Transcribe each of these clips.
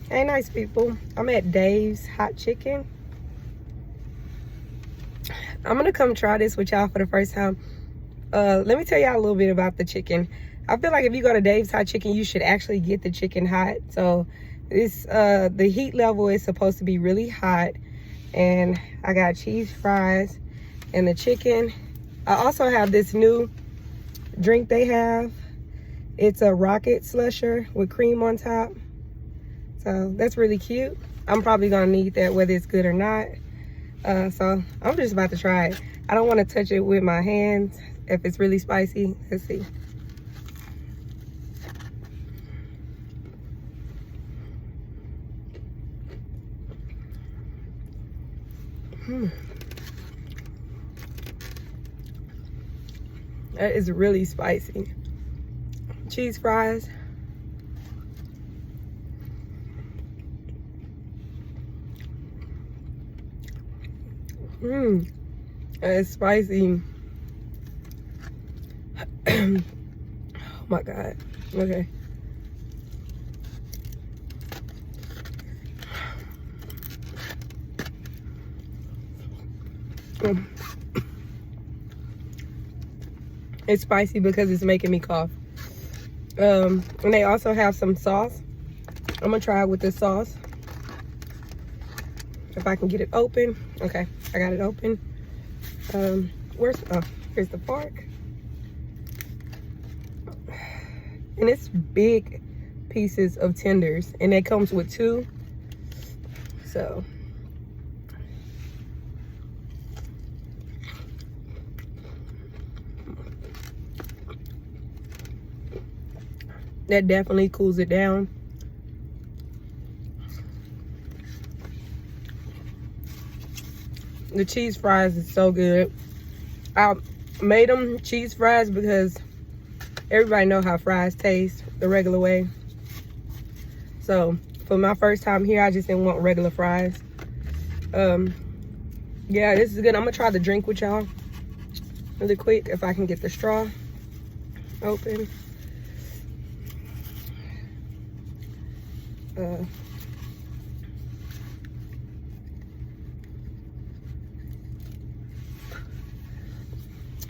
Hey, nice people. I'm at Dave's Hot Chicken. I'm gonna come try this with y'all for the first time. Let me tell y'all a little bit about the chicken. I feel like if you go to Dave's Hot Chicken, you should actually get the chicken hot. So this, the heat level is supposed to be really hot. And I got cheese fries and the chicken. I also have this new drink they have. It's a rocket slusher with cream on top. So that's really cute. I'm probably gonna need that whether it's good or not. So I'm just about to try it. I don't want to touch it with my hands if it's really spicy. Let's see. That is really spicy. Cheese fries. That is spicy. Oh my God. Okay. It's spicy because it's making me cough. And they also have some sauce. I'm gonna try it with this sauce. If I can get it open. Okay, I got it open. Here's the fork. And it's big pieces of tenders, and it comes with 2. So that definitely cools it down. The cheese fries is so good. I made them cheese fries because everybody know how fries taste the regular way. So for my first time here, I just didn't want regular fries. Yeah, this is good. I'm gonna try the drink with y'all really quick if I can get the straw open.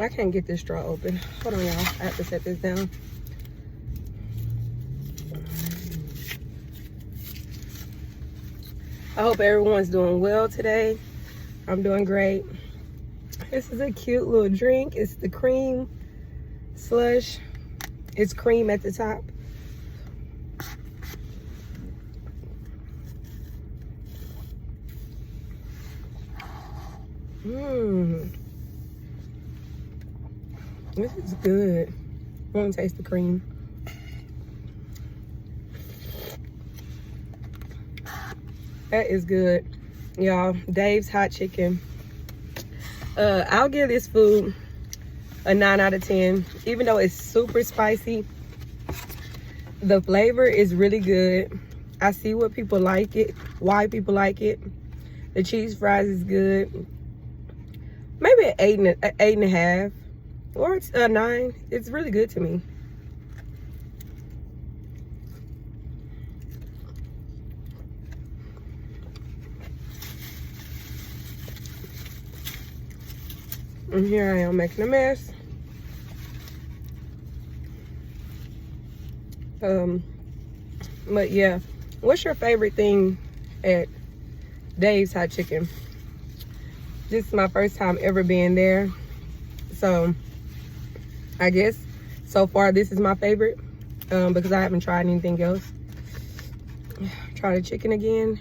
I can't get this straw open. Hold on, y'all. I have to set this down. I hope everyone's doing well today. I'm doing great. This is a cute little drink. It's the cream slush. It's cream at the top. This is good. I want to taste the cream. That is good, y'all. Dave's Hot Chicken. I'll give this food a 9 out of 10. Even though it's super spicy, the flavor is really good. I see what people like it, why people like it. The cheese fries is good. Maybe an 8.5, or it's a 9. It's really good to me. And here I am making a mess. But yeah, what's your favorite thing at Dave's Hot Chicken? This is my first time ever being there, so I guess so far this is my favorite, because I haven't tried anything else. Try the chicken again.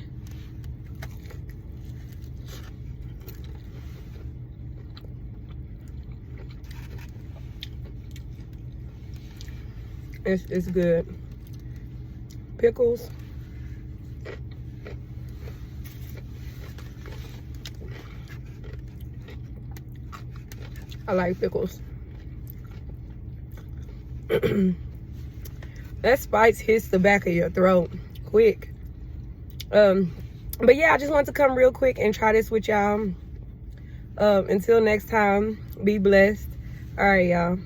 It's good. Pickles. I like pickles. That spice hits the back of your throat quick. But yeah, I just wanted to come real quick and try this with y'all. Until next time, be blessed. All right, y'all.